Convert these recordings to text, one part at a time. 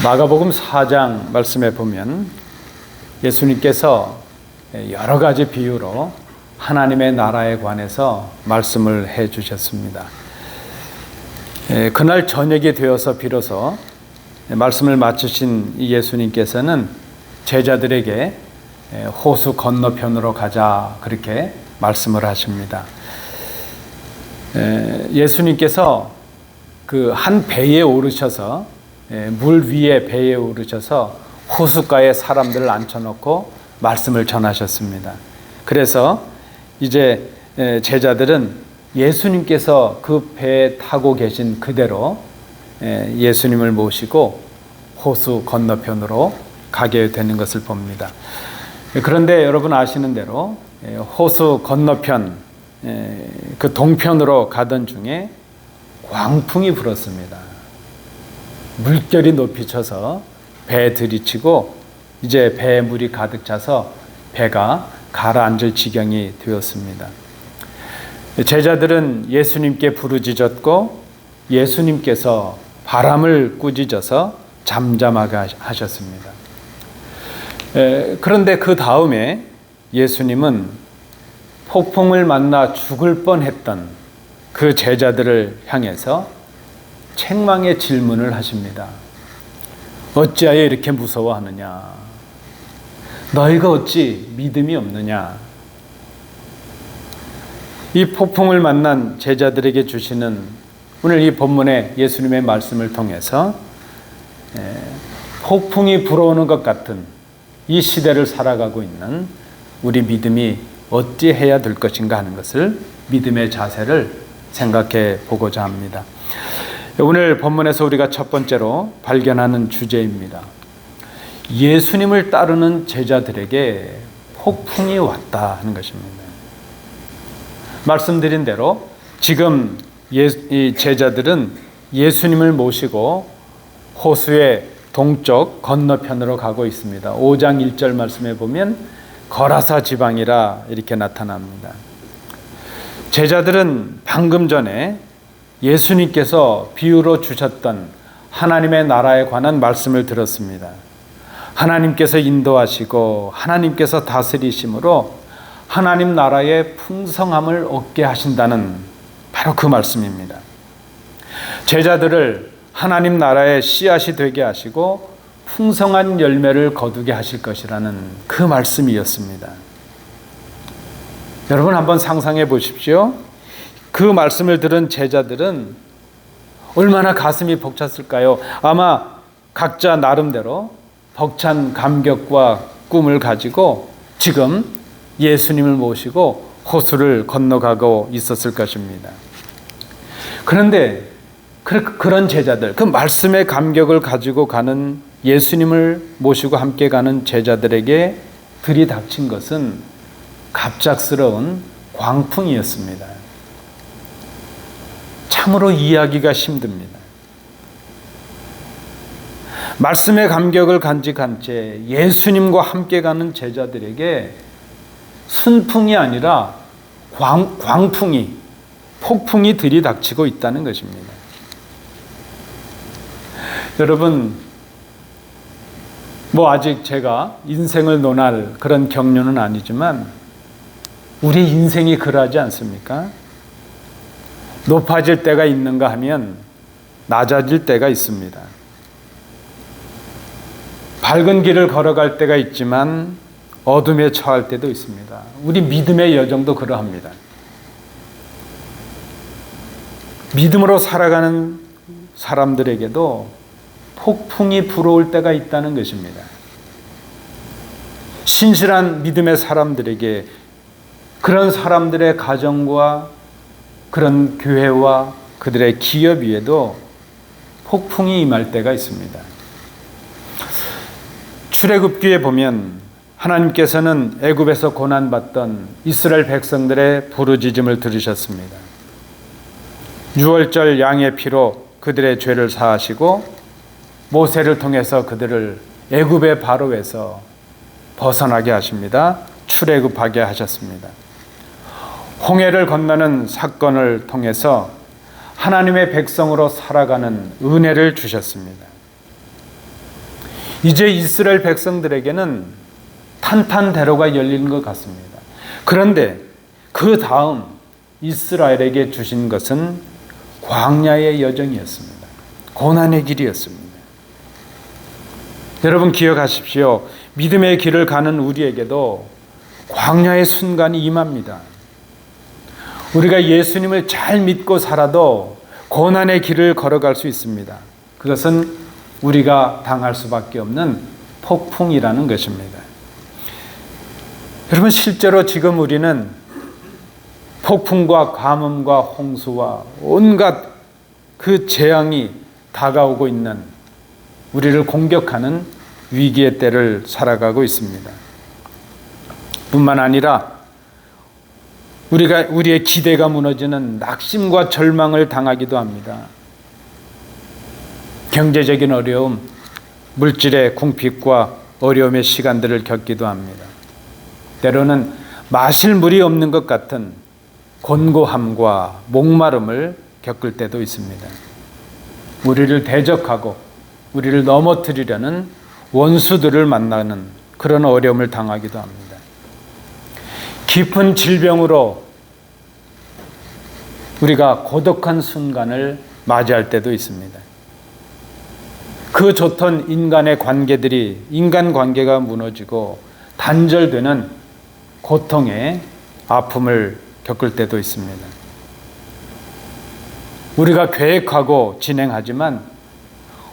마가복음 4장 말씀에 보면 예수님께서 여러 가지 비유로 하나님의 나라에 관해서 말씀을 해 주셨습니다. 그날 저녁이 되어서 비로소 말씀을 마치신 예수님께서는 제자들에게 호수 건너편으로 가자 그렇게 말씀을 하십니다. 예수님께서 그 한 배에 오르셔서 물 위에 배에 오르셔서 호숫가에 사람들을 앉혀놓고 말씀을 전하셨습니다. 그래서 이제 제자들은 예수님께서 그 배에 타고 계신 그대로 예수님을 모시고 호수 건너편으로 가게 되는 것을 봅니다. 그런데 여러분 아시는 대로 호수 건너편 그 동편으로 가던 중에 광풍이 불었습니다. 물결이 높이 쳐서 배에 들이치고 이제 배에 물이 가득 차서 배가 가라앉을 지경이 되었습니다. 제자들은 예수님께 부르짖었고 예수님께서 바람을 꾸짖어서 잠잠하게 하셨습니다. 그런데 그 다음에 예수님은 폭풍을 만나 죽을 뻔했던 그 제자들을 향해서 책망의 질문을 하십니다. 어찌하여 이렇게 무서워하느냐? 너희가 어찌 믿음이 없느냐? 이 폭풍을 만난 제자들에게 주시는 오늘 이 본문의 예수님의 말씀을 통해서 폭풍이 불어오는 것 같은 이 시대를 살아가고 있는 우리 믿음이 어찌해야 될 것인가 하는 것을 믿음의 자세를 생각해 보고자 합니다. 오늘 본문에서 우리가 첫 번째로 발견하는 주제입니다. 예수님을 따르는 제자들에게 폭풍이 왔다 하는 것입니다. 말씀드린 대로 지금 이 제자들은 예수님을 모시고 호수의 동쪽 건너편으로 가고 있습니다. 5장 1절 말씀에 보면 거라사 지방이라 이렇게 나타납니다. 제자들은 방금 전에 예수님께서 비유로 주셨던 하나님의 나라에 관한 말씀을 들었습니다. 하나님께서 인도하시고 하나님께서 다스리심으로 하나님 나라의 풍성함을 얻게 하신다는 바로 그 말씀입니다. 제자들을 하나님 나라의 씨앗이 되게 하시고 풍성한 열매를 거두게 하실 것이라는 그 말씀이었습니다. 여러분 한번 상상해 보십시오. 그 말씀을 들은 제자들은 얼마나 가슴이 벅찼을까요? 아마 각자 나름대로 벅찬 감격과 꿈을 가지고 지금 예수님을 모시고 호수를 건너가고 있었을 것입니다. 그런데 그런 제자들, 그 말씀의 감격을 가지고 가는 예수님을 모시고 함께 가는 제자들에게 들이닥친 것은 갑작스러운 광풍이었습니다. 참으로 이해하기가 힘듭니다. 말씀의 감격을 간직한 채 예수님과 함께 가는 제자들에게 순풍이 아니라 광풍이, 폭풍이 들이닥치고 있다는 것입니다. 여러분, 아직 제가 인생을 논할 그런 경륜은 아니지만 우리 인생이 그러하지 않습니까? 높아질 때가 있는가 하면 낮아질 때가 있습니다. 밝은 길을 걸어갈 때가 있지만 어둠에 처할 때도 있습니다. 우리 믿음의 여정도 그러합니다. 믿음으로 살아가는 사람들에게도 폭풍이 불어올 때가 있다는 것입니다. 신실한 믿음의 사람들에게 그런 사람들의 가정과 그런 교회와 그들의 기업 위에도 폭풍이 임할 때가 있습니다. 출애굽기에 보면 하나님께서는 애굽에서 고난받던 이스라엘 백성들의 부르짖음을 들으셨습니다. 유월절 양의 피로 그들의 죄를 사하시고 모세를 통해서 그들을 애굽의 바로에서 벗어나게 하십니다. 출애굽하게 하셨습니다. 홍해를 건너는 사건을 통해서 하나님의 백성으로 살아가는 은혜를 주셨습니다. 이제 이스라엘 백성들에게는 탄탄대로가 열리는 것 같습니다. 그런데 그 다음 이스라엘에게 주신 것은 광야의 여정이었습니다. 고난의 길이었습니다. 여러분 기억하십시오. 믿음의 길을 가는 우리에게도 광야의 순간이 임합니다. 우리가 예수님을 잘 믿고 살아도 고난의 길을 걸어갈 수 있습니다. 그것은 우리가 당할 수밖에 없는 폭풍이라는 것입니다. 여러분 실제로 지금 우리는 폭풍과 가뭄과 홍수와 온갖 그 재앙이 다가오고 있는 우리를 공격하는 위기의 때를 살아가고 있습니다. 뿐만 아니라 우리의 기대가 무너지는 낙심과 절망을 당하기도 합니다. 경제적인 어려움, 물질의 궁핍과 어려움의 시간들을 겪기도 합니다. 때로는 마실 물이 없는 것 같은 곤고함과 목마름을 겪을 때도 있습니다. 우리를 대적하고 우리를 넘어뜨리려는 원수들을 만나는 그런 어려움을 당하기도 합니다. 깊은 질병으로 우리가 고독한 순간을 맞이할 때도 있습니다. 그 좋던 인간관계가 무너지고 단절되는 고통의 아픔을 겪을 때도 있습니다. 우리가 계획하고 진행하지만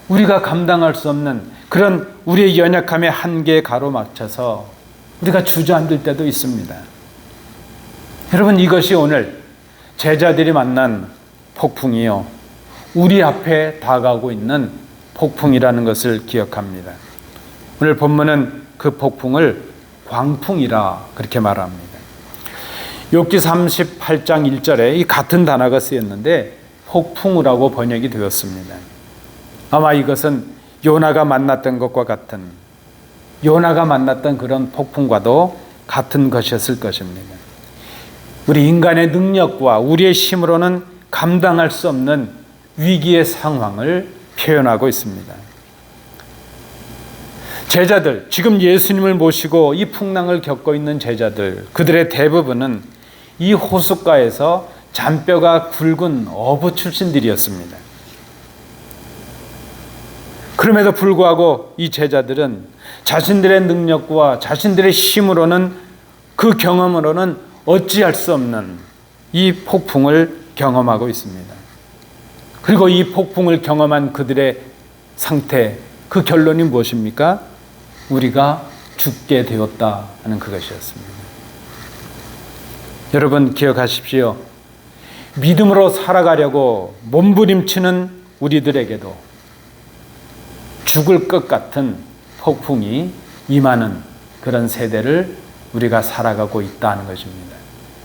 우리가 감당할 수 없는 그런 우리의 연약함의 한계에 가로막혀서 우리가 주저앉을 때도 있습니다. 여러분 이것이 오늘 제자들이 만난 폭풍이요, 우리 앞에 다가오고 있는 폭풍이라는 것을 기억합니다. 오늘 본문은 그 폭풍을 광풍이라 그렇게 말합니다. 욥기 38장 1절에 이 같은 단어가 쓰였는데 폭풍이라고 번역이 되었습니다. 아마 이것은 요나가 만났던 것과 같은, 요나가 만났던 그런 폭풍과도 같은 것이었을 것입니다. 우리 인간의 능력과 우리의 힘으로는 감당할 수 없는 위기의 상황을 표현하고 있습니다. 제자들, 지금 예수님을 모시고 이 풍랑을 겪고 있는 제자들, 그들의 대부분은 이 호숫가에서 잔뼈가 굵은 어부 출신들이었습니다. 그럼에도 불구하고 이 제자들은 자신들의 능력과 자신들의 힘으로는, 그 경험으로는 어찌할 수 없는 이 폭풍을 경험하고 있습니다. 그리고 이 폭풍을 경험한 그들의 상태, 그 결론이 무엇입니까? 우리가 죽게 되었다 하는 그것이었습니다. 여러분 기억하십시오. 믿음으로 살아가려고 몸부림치는 우리들에게도 죽을 것 같은 폭풍이 임하는 그런 세대를 우리가 살아가고 있다는 것입니다.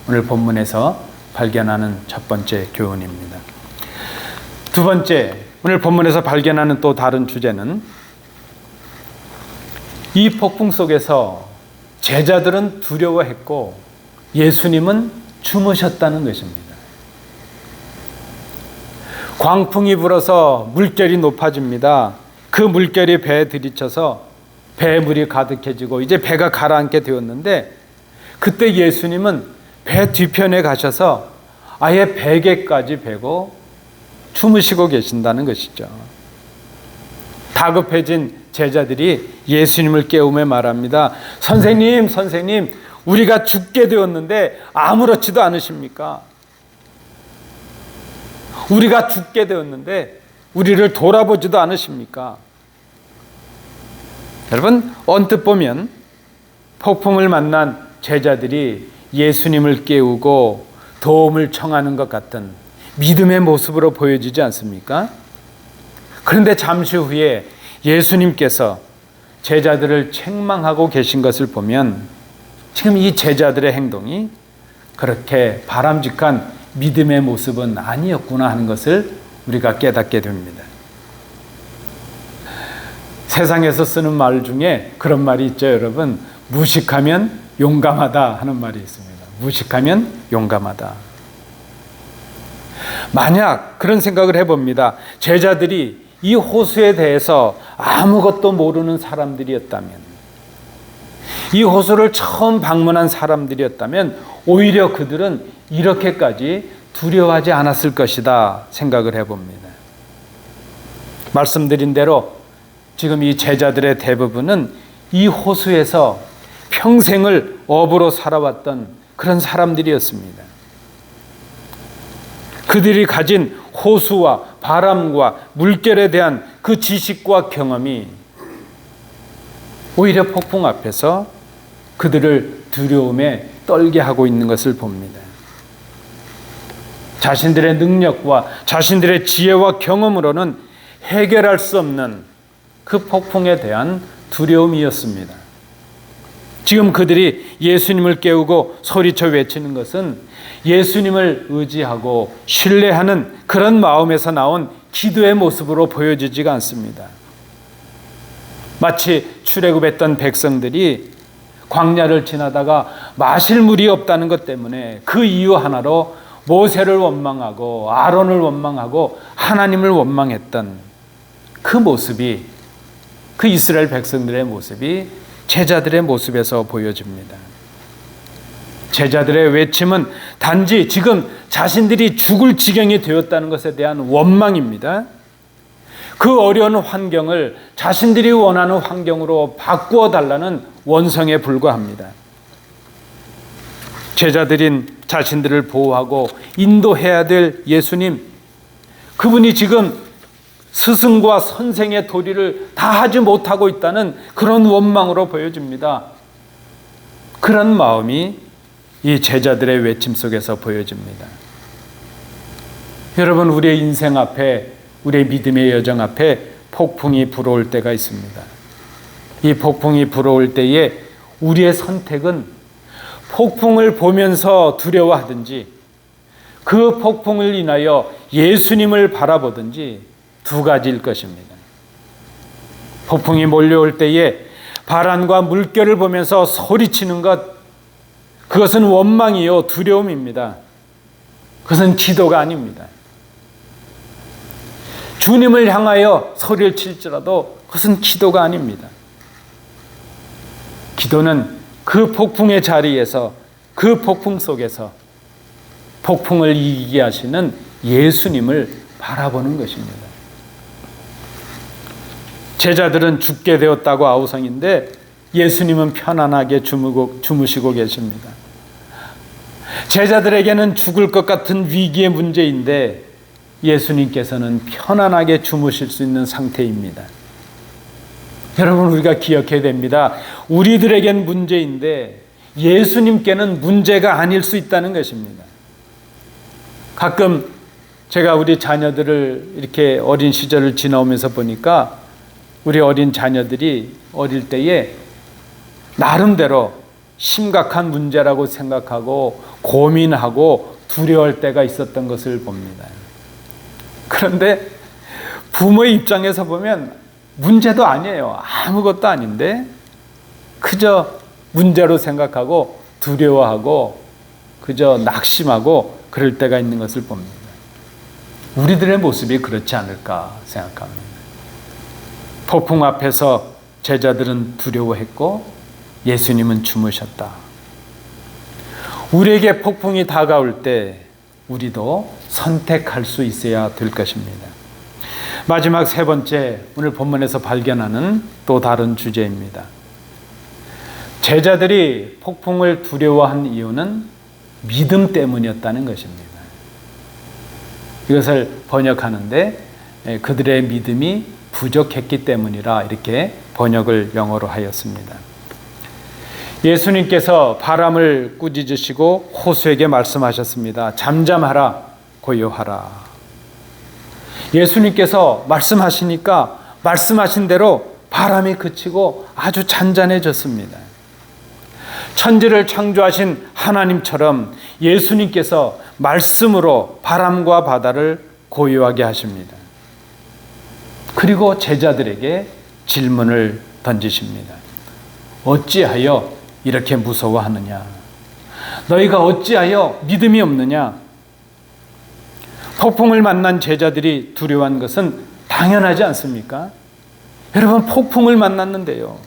오늘 본문에서 발견하는 첫 번째 교훈입니다. 두 번째, 오늘 본문에서 발견하는 또 다른 주제는 이 폭풍 속에서 제자들은 두려워했고 예수님은 주무셨다는 것입니다. 광풍이 불어서 물결이 높아집니다. 그 물결이 배에 들이쳐서 배에 물이 가득해지고 이제 배가 가라앉게 되었는데, 그때 예수님은 배 뒤편에 가셔서 아예 베개까지 베고 주무시고 계신다는 것이죠. 다급해진 제자들이 예수님을 깨우며 말합니다. 선생님, 선생님, 우리가 죽게 되었는데 아무렇지도 않으십니까? 우리가 죽게 되었는데 우리를 돌아보지도 않으십니까? 여러분, 언뜻 보면 폭풍을 만난 제자들이 예수님을 깨우고 도움을 청하는 것 같은 믿음의 모습으로 보여지지 않습니까? 그런데 잠시 후에 예수님께서 제자들을 책망하고 계신 것을 보면 지금 이 제자들의 행동이 그렇게 바람직한 믿음의 모습은 아니었구나 하는 것을 우리가 깨닫게 됩니다. 세상에서 쓰는 말 중에 그런 말이 있죠, 여러분. 무식하면 용감하다 하는 말이 있습니다. 무식하면 용감하다. 만약 그런 생각을 해봅니다. 제자들이 이 호수에 대해서 아무것도 모르는 사람들이었다면, 이 호수를 처음 방문한 사람들이었다면 오히려 그들은 이렇게까지 두려워하지 않았을 것이다 생각을 해봅니다. 말씀드린 대로 지금 이 제자들의 대부분은 이 호수에서 평생을 어부로 살아왔던 그런 사람들이었습니다. 그들이 가진 호수와 바람과 물결에 대한 그 지식과 경험이 오히려 폭풍 앞에서 그들을 두려움에 떨게 하고 있는 것을 봅니다. 자신들의 능력과 자신들의 지혜와 경험으로는 해결할 수 없는 그 폭풍에 대한 두려움이었습니다. 지금 그들이 예수님을 깨우고 소리쳐 외치는 것은 예수님을 의지하고 신뢰하는 그런 마음에서 나온 기도의 모습으로 보여지지가 않습니다. 마치 출애굽했던 백성들이 광야를 지나다가 마실 물이 없다는 것 때문에 그 이유 하나로 모세를 원망하고 아론을 원망하고 하나님을 원망했던 그 모습이, 그 이스라엘 백성들의 모습이 제자들의 모습에서 보여집니다. 제자들의 외침은 단지 지금 자신들이 죽을 지경이 되었다는 것에 대한 원망입니다. 그 어려운 환경을 자신들이 원하는 환경으로 바꾸어 달라는 원성에 불과합니다. 제자들인 자신들을 보호하고 인도해야 될 예수님, 그분이 지금 스승과 선생의 도리를 다 하지 못하고 있다는 그런 원망으로 보여집니다. 그런 마음이 이 제자들의 외침 속에서 보여집니다. 여러분, 우리의 인생 앞에, 우리의 믿음의 여정 앞에 폭풍이 불어올 때가 있습니다. 이 폭풍이 불어올 때에 우리의 선택은 폭풍을 보면서 두려워하든지 그 폭풍을 인하여 예수님을 바라보든지 두 가지일 것입니다. 폭풍이 몰려올 때에 바람과 물결을 보면서 소리치는 것, 그것은 원망이요 두려움입니다. 그것은 기도가 아닙니다. 주님을 향하여 소리를 칠지라도 그것은 기도가 아닙니다. 기도는 그 폭풍의 자리에서, 그 폭풍 속에서 폭풍을 이기게 하시는 예수님을 바라보는 것입니다. 제자들은 죽게 되었다고 아우성인데 예수님은 편안하게 주무시고 계십니다. 제자들에게는 죽을 것 같은 위기의 문제인데 예수님께서는 편안하게 주무실 수 있는 상태입니다. 여러분, 우리가 기억해야 됩니다. 우리들에겐 문제인데 예수님께는 문제가 아닐 수 있다는 것입니다. 가끔 제가 우리 자녀들을 이렇게 어린 시절을 지나오면서 보니까 우리 어린 자녀들이 어릴 때에 나름대로 심각한 문제라고 생각하고 고민하고 두려워할 때가 있었던 것을 봅니다. 그런데 부모의 입장에서 보면 문제도 아니에요. 아무것도 아닌데 그저 문제로 생각하고 두려워하고 그저 낙심하고 그럴 때가 있는 것을 봅니다. 우리들의 모습이 그렇지 않을까 생각합니다. 폭풍 앞에서 제자들은 두려워했고 예수님은 주무셨다. 우리에게 폭풍이 다가올 때 우리도 선택할 수 있어야 될 것입니다. 마지막 세 번째, 오늘 본문에서 발견하는 또 다른 주제입니다. 제자들이 폭풍을 두려워한 이유는 믿음 때문이었다는 것입니다. 이것을 번역하는데 그들의 믿음이 부족했기 때문이라 이렇게 번역을 영어로 하였습니다. 예수님께서 바람을 꾸짖으시고 호수에게 말씀하셨습니다. 잠잠하라, 고요하라. 예수님께서 말씀하시니까 말씀하신 대로 바람이 그치고 아주 잔잔해졌습니다. 천지를 창조하신 하나님처럼 예수님께서 말씀으로 바람과 바다를 고요하게 하십니다. 그리고 제자들에게 질문을 던지십니다. 어찌하여 이렇게 무서워하느냐? 너희가 어찌하여 믿음이 없느냐? 폭풍을 만난 제자들이 두려워한 것은 당연하지 않습니까? 여러분, 폭풍을 만났는데요.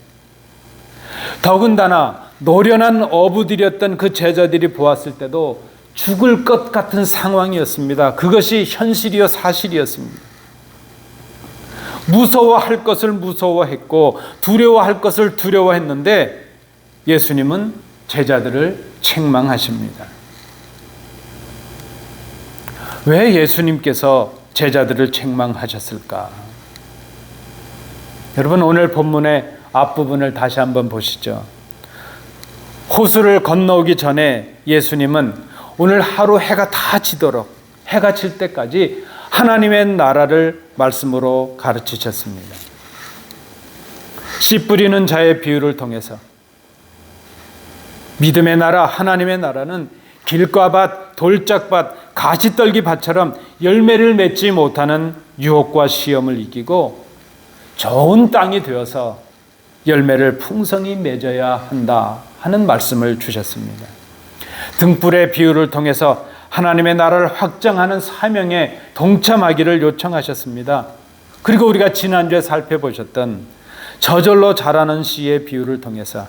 더군다나 노련한 어부들이었던 그 제자들이 보았을 때도 죽을 것 같은 상황이었습니다. 그것이 현실이요 사실이었습니다. 무서워할 것을 무서워했고 두려워할 것을 두려워했는데 예수님은 제자들을 책망하십니다. 왜 예수님께서 제자들을 책망하셨을까? 여러분, 오늘 본문의 앞부분을 다시 한번 보시죠. 호수를 건너오기 전에 예수님은 오늘 하루 해가 다 지도록, 해가 질 때까지 하나님의 나라를 말씀으로 가르치셨습니다. 씨 뿌리는 자의 비유를 통해서 믿음의 나라, 하나님의 나라는 길가밭, 돌짝밭, 가시떨기밭처럼 열매를 맺지 못하는 유혹과 시험을 이기고 좋은 땅이 되어서 열매를 풍성히 맺어야 한다 하는 말씀을 주셨습니다. 등불의 비유를 통해서 하나님의 나라를 확장하는 사명에 동참하기를 요청하셨습니다. 그리고 우리가 지난주에 살펴보셨던 저절로 자라는 씨의 비유를 통해서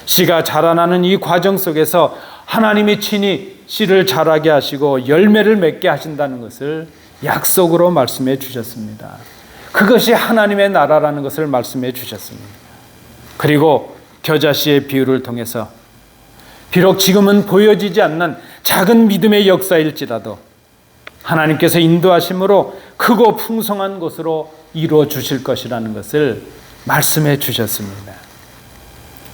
씨가 자라나는 이 과정 속에서 하나님이 친히 씨를 자라게 하시고 열매를 맺게 하신다는 것을 약속으로 말씀해 주셨습니다. 그것이 하나님의 나라라는 것을 말씀해 주셨습니다. 그리고 겨자씨의 비유를 통해서 비록 지금은 보여지지 않는 작은 믿음의 역사일지라도 하나님께서 인도하심으로 크고 풍성한 것으로 이루어 주실 것이라는 것을 말씀해 주셨습니다.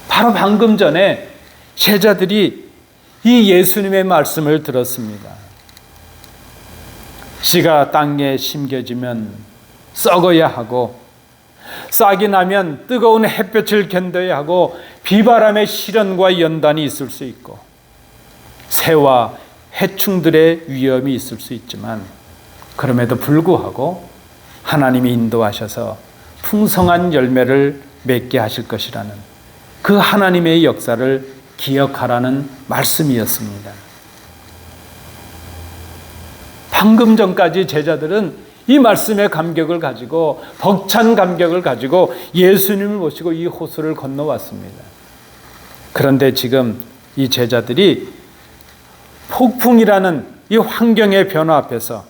바로 방금 전에 제자들이 이 예수님의 말씀을 들었습니다. 씨가 땅에 심겨지면 썩어야 하고 싹이 나면 뜨거운 햇볕을 견뎌야 하고 비바람의 시련과 연단이 있을 수 있고 새와 해충들의 위험이 있을 수 있지만 그럼에도 불구하고 하나님이 인도하셔서 풍성한 열매를 맺게 하실 것이라는 그 하나님의 역사를 기억하라는 말씀이었습니다. 방금 전까지 제자들은 이 말씀의 감격을 가지고 벅찬 감격을 가지고 예수님을 모시고 이 호수를 건너왔습니다. 그런데 지금 이 제자들이 폭풍이라는 이 환경의 변화 앞에서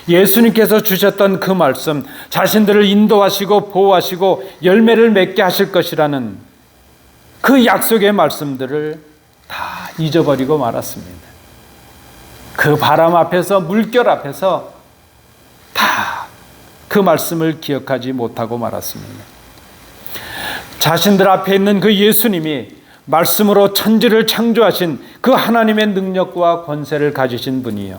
예수님께서 주셨던 그 말씀, 자신들을 인도하시고 보호하시고 열매를 맺게 하실 것이라는 그 약속의 말씀들을 다 잊어버리고 말았습니다. 그 바람 앞에서, 물결 앞에서 다 그 말씀을 기억하지 못하고 말았습니다. 자신들 앞에 있는 그 예수님이 말씀으로 천지를 창조하신 그 하나님의 능력과 권세를 가지신 분이요,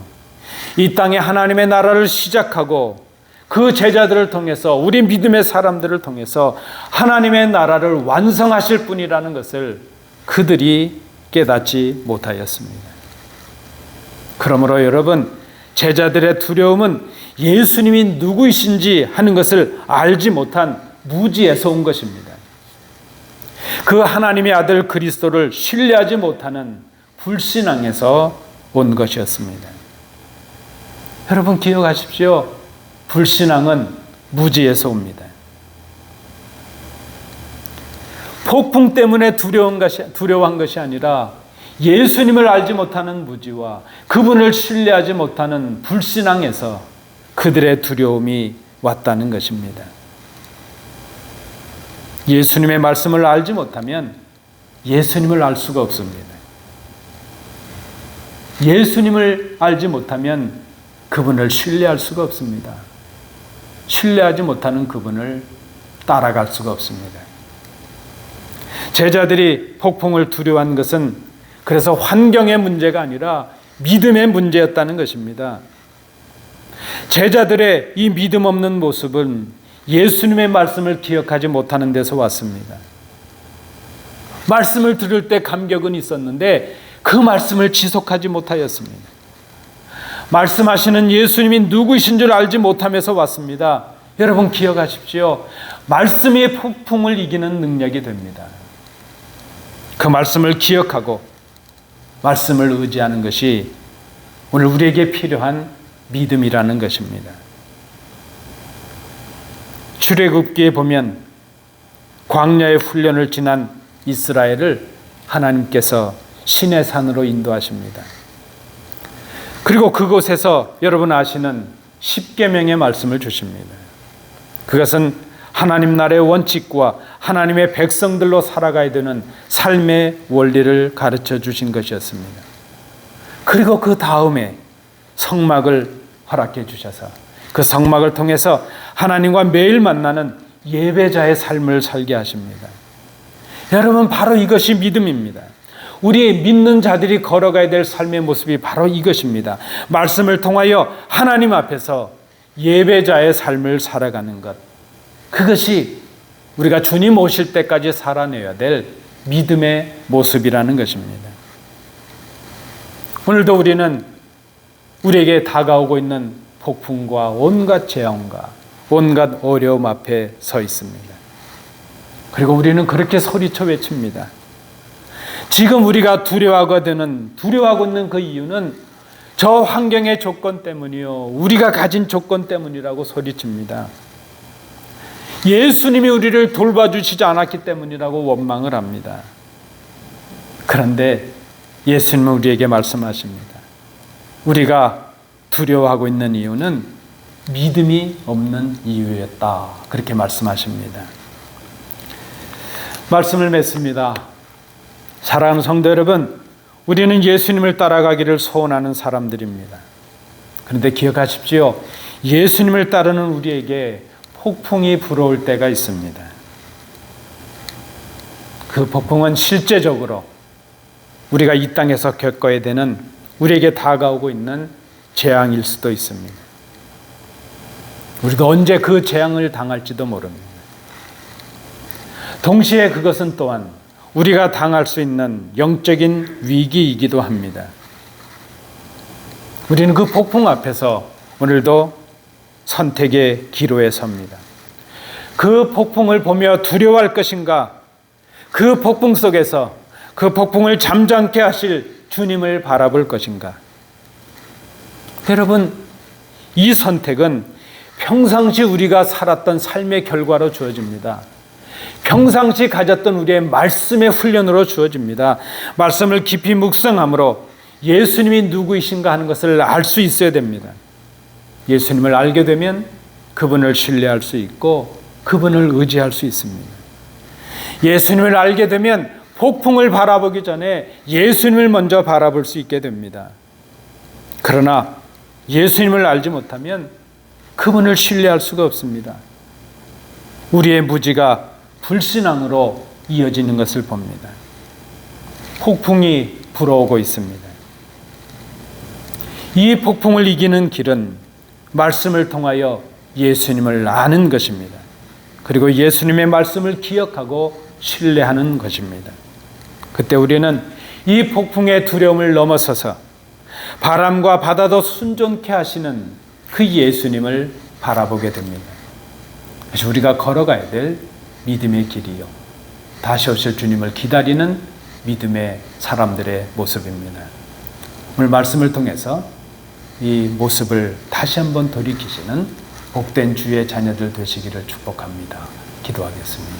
이 땅에 하나님의 나라를 시작하고 그 제자들을 통해서, 우리 믿음의 사람들을 통해서 하나님의 나라를 완성하실 분이라는 것을 그들이 깨닫지 못하였습니다. 그러므로 여러분, 제자들의 두려움은 예수님이 누구이신지 하는 것을 알지 못한 무지에서 온 것입니다. 그 하나님의 아들 그리스도를 신뢰하지 못하는 불신앙에서 온 것이었습니다. 여러분 기억하십시오. 불신앙은 무지에서 옵니다. 폭풍 때문에 두려워한 것이 아니라 예수님을 알지 못하는 무지와 그분을 신뢰하지 못하는 불신앙에서 그들의 두려움이 왔다는 것입니다. 예수님의 말씀을 알지 못하면 예수님을 알 수가 없습니다. 예수님을 알지 못하면 그분을 신뢰할 수가 없습니다. 신뢰하지 못하는 그분을 따라갈 수가 없습니다. 제자들이 폭풍을 두려워한 것은 그래서 환경의 문제가 아니라 믿음의 문제였다는 것입니다. 제자들의 이 믿음 없는 모습은 예수님의 말씀을 기억하지 못하는 데서 왔습니다. 말씀을 들을 때 감격은 있었는데 그 말씀을 지속하지 못하였습니다. 말씀하시는 예수님이 누구이신 줄 알지 못하면서 왔습니다. 여러분 기억하십시오. 말씀이 폭풍을 이기는 능력이 됩니다. 그 말씀을 기억하고 말씀을 의지하는 것이 오늘 우리에게 필요한 믿음이라는 것입니다. 출애굽기에 보면 광야의 훈련을 지난 이스라엘을 하나님께서 시내산으로 인도하십니다. 그리고 그곳에서 여러분 아시는 십계명의 말씀을 주십니다. 그것은 하나님 나라의 원칙과 하나님의 백성들로 살아가야 되는 삶의 원리를 가르쳐 주신 것이었습니다. 그리고 그 다음에 성막을 허락해 주셔서 그 성막을 통해서 하나님과 매일 만나는 예배자의 삶을 살게 하십니다. 여러분, 바로 이것이 믿음입니다. 우리 믿는 자들이 걸어가야 될 삶의 모습이 바로 이것입니다. 말씀을 통하여 하나님 앞에서 예배자의 삶을 살아가는 것, 그것이 우리가 주님 오실 때까지 살아내야 될 믿음의 모습이라는 것입니다. 오늘도 우리는 우리에게 다가오고 있는 폭풍과 온갖 재앙과 온갖 어려움 앞에 서 있습니다. 그리고 우리는 그렇게 소리쳐 외칩니다. 지금 우리가 두려워하고 있는 그 이유는 저 환경의 조건 때문이요, 우리가 가진 조건 때문이라고 소리칩니다. 예수님이 우리를 돌봐주시지 않았기 때문이라고 원망을 합니다. 그런데 예수님은 우리에게 말씀하십니다. 우리가 두려워하고 있는 이유는 믿음이 없는 이유였다. 그렇게 말씀하십니다. 말씀을 맺습니다. 사랑하는 성도 여러분, 우리는 예수님을 따라가기를 소원하는 사람들입니다. 그런데 기억하십시오. 예수님을 따르는 우리에게 폭풍이 불어올 때가 있습니다. 그 폭풍은 실제적으로 우리가 이 땅에서 겪어야 되는, 우리에게 다가오고 있는 재앙일 수도 있습니다. 우리가 언제 그 재앙을 당할지도 모릅니다. 동시에 그것은 또한 우리가 당할 수 있는 영적인 위기이기도 합니다. 우리는 그 폭풍 앞에서 오늘도 선택의 기로에 섭니다. 그 폭풍을 보며 두려워할 것인가? 그 폭풍 속에서 그 폭풍을 잠잠케 하실 주님을 바라볼 것인가? 여러분, 이 선택은 평상시 우리가 살았던 삶의 결과로 주어집니다. 평상시 가졌던 우리의 말씀의 훈련으로 주어집니다. 말씀을 깊이 묵상함으로 예수님이 누구이신가 하는 것을 알 수 있어야 됩니다. 예수님을 알게 되면 그분을 신뢰할 수 있고 그분을 의지할 수 있습니다. 예수님을 알게 되면 폭풍을 바라보기 전에 예수님을 먼저 바라볼 수 있게 됩니다. 그러나 예수님을 알지 못하면 그분을 신뢰할 수가 없습니다. 우리의 무지가 불신앙으로 이어지는 것을 봅니다. 폭풍이 불어오고 있습니다. 이 폭풍을 이기는 길은 말씀을 통하여 예수님을 아는 것입니다. 그리고 예수님의 말씀을 기억하고 신뢰하는 것입니다. 그때 우리는 이 폭풍의 두려움을 넘어서서 바람과 바다도 순종케 하시는 그 예수님을 바라보게 됩니다. 그래서 우리가 걸어가야 될 믿음의 길이요, 다시 오실 주님을 기다리는 믿음의 사람들의 모습입니다. 오늘 말씀을 통해서 이 모습을 다시 한번 돌이키시는 복된 주의 자녀들 되시기를 축복합니다. 기도하겠습니다.